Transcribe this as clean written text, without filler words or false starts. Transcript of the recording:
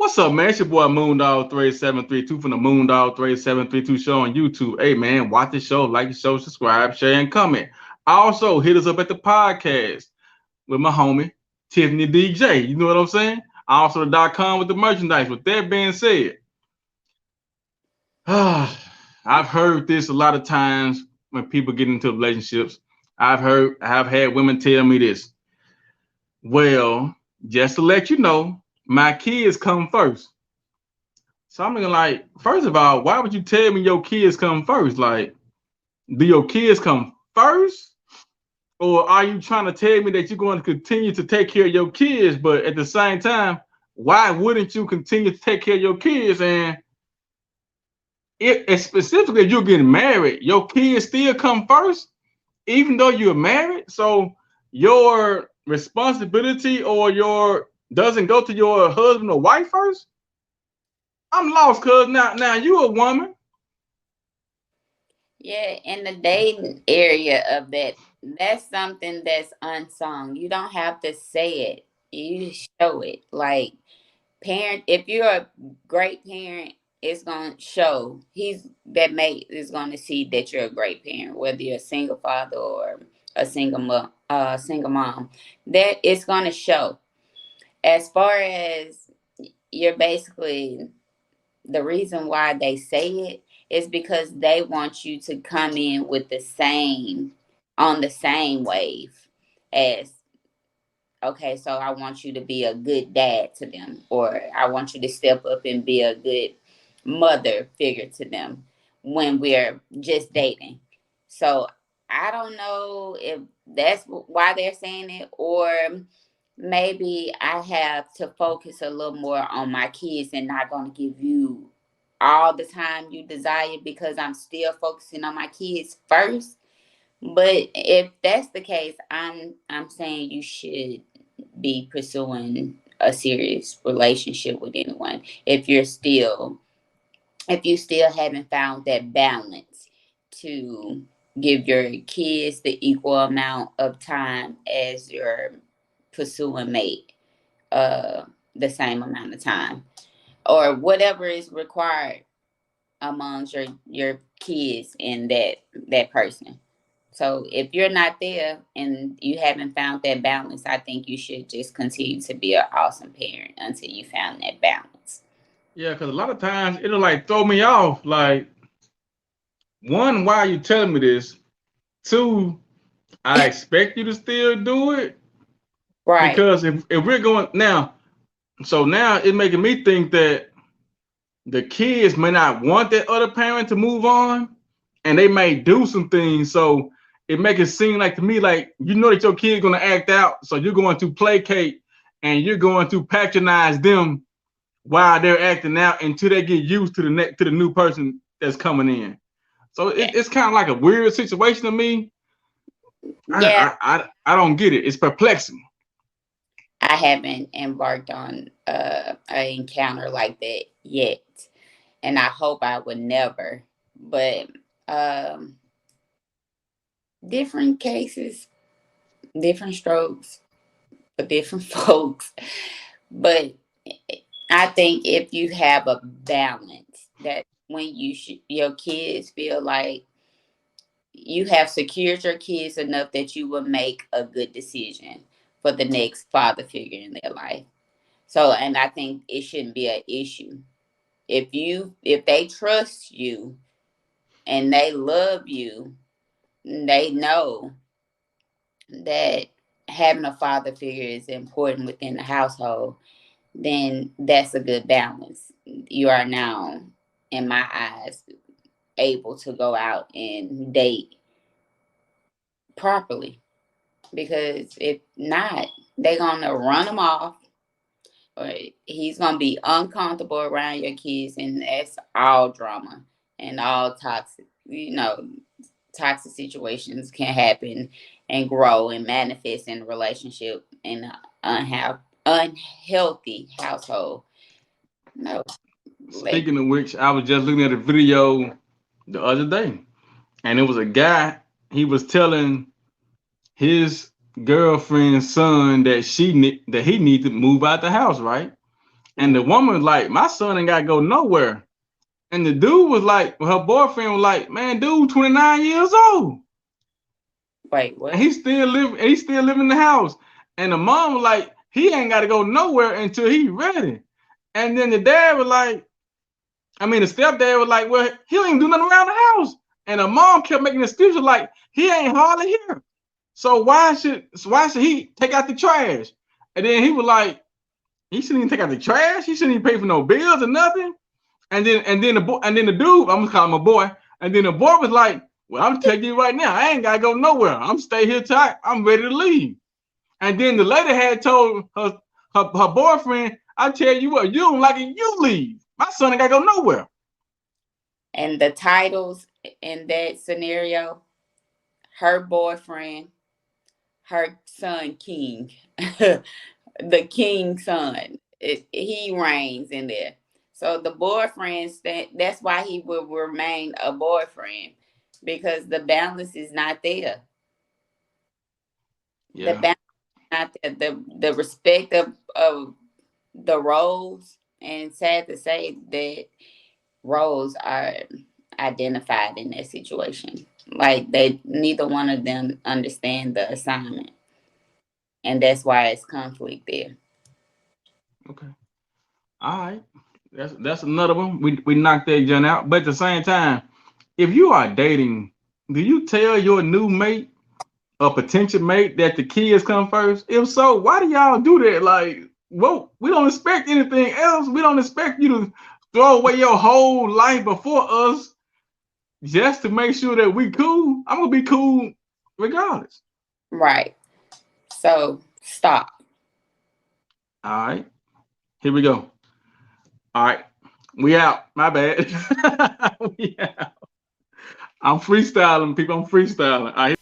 What's up, man? It's your boy MoonDog 3732 from the MoonDog 3732 show on YouTube. Hey, man, watch the show, like the show, subscribe, share, and comment. Also, hit us up at the podcast with my homie Tiffany DJ. You know what I'm saying? Also, the .com with the merchandise. With that being said, I've heard this a lot of times when people get into relationships. I've had women tell me this. Well, just to let you know, my kids come first. So I'm thinking, like, first of all, why would you tell me your kids come first? Like, do your kids come first? Or are you trying to tell me that you're going to continue to take care of your kids, but at the same time, why wouldn't you continue to take care of your kids? And specifically, if you're getting married, your kids still come first, even though you're married. So your responsibility or your doesn't go to your husband or wife first. I'm lost, cuz now you a woman. Yeah, in the dating area of that, that's something that's unsung. You don't have to say it. You show it. Like parent, if you're a great parent, it's gonna show. He's that mate is gonna see that you're a great parent, whether you're a single father or single mom. That it's gonna show. As far as you're basically the reason why they say it is because they want you to come in with the same on the same wave as okay, so I want you to be a good dad to them, or I want you to step up and be a good mother figure to them when we're just dating. So I don't know if that's why they're saying it, or maybe I have to focus a little more on my kids and not going to give you all the time you desire because I'm still focusing on my kids first. But if that's the case, I'm saying you should be pursuing a serious relationship with anyone if you still haven't found that balance to give your kids the equal amount of time as your pursuing mate, uh the same amount of time or whatever is required amongst your kids and that person. So if you're not there and you haven't found that balance, I think you should just continue to be an awesome parent until you found that balance. Yeah, because a lot of times it'll like throw me off. Like, one, why are you telling me this? Two, I expect you to still do it. Right. Because if we're going now, so now it's making me think that the kids may not want that other parent to move on, and they may do some things. So it make it seem like to me like you know that your kid's gonna act out, so you're going to placate and you're going to patronize them while they're acting out until they get used to the new person that's coming in. So Yeah. it's kind of like a weird situation to me. Yeah. I don't get it. It's perplexing. I haven't embarked on an encounter like that yet, and I hope I would never. But um, different cases, different strokes for different folks. But I think if you have a balance, that when your kids feel like you have secured your kids enough that you will make a good decision for the next father figure in their life. So, and I think it shouldn't be an issue. If they trust you and they love you, they know that having a father figure is important within the household, then that's a good balance. You are now, in my eyes, able to go out and date properly. Because if not, they're gonna run them off, or he's gonna be uncomfortable around your kids, and that's all drama and all toxic. Toxic situations can happen and grow and manifest in a relationship in an unhealthy household. No, let Speaking of which, I was just looking at a video the other day, and it was a guy. He was telling his girlfriend's son that that he need to move out the house, right? And the woman was like, my son ain't got to go nowhere. And the dude was like, her boyfriend was like, man, dude, 29 years old. Wait, what? And he's still living in the house. And the mom was like, he ain't got to go nowhere until he's ready. And then the dad was like, the stepdad was like, well, he don't even do nothing around the house. And the mom kept making excuses like, he ain't hardly here. So why should he take out the trash? And then he was like, he shouldn't even take out the trash. He shouldn't even pay for no bills or nothing. And then the dude, I'm gonna call him a boy. And then the boy was like, well, I'm telling you right now, I ain't gotta go nowhere. I'm stay here till I'm ready to leave. And then the lady had told her boyfriend, I tell you what, you don't like it, you leave. My son ain't gotta go nowhere. And the titles in that scenario, her boyfriend, her son King, the King son, he reigns in there. So the boyfriend, that's why he will remain a boyfriend, because the balance is not there. Yeah. The balance is not there. The respect of the roles, and sad to say that roles are identified in that situation. Like they neither one of them understand the assignment. And that's why it's conflict there. Okay. All right. That's another one. We knocked that John out. But at the same time, if you are dating, do you tell your new mate or potential mate that the kids come first? If so, why do y'all do that? Like, whoa, we don't expect anything else. We don't expect you to throw away your whole life before us just to make sure that we cool. I'm gonna be cool regardless. Right. So stop. All right. Here we go. All right. We out. My bad. We out. I'm freestyling, people. I'm freestyling. All right.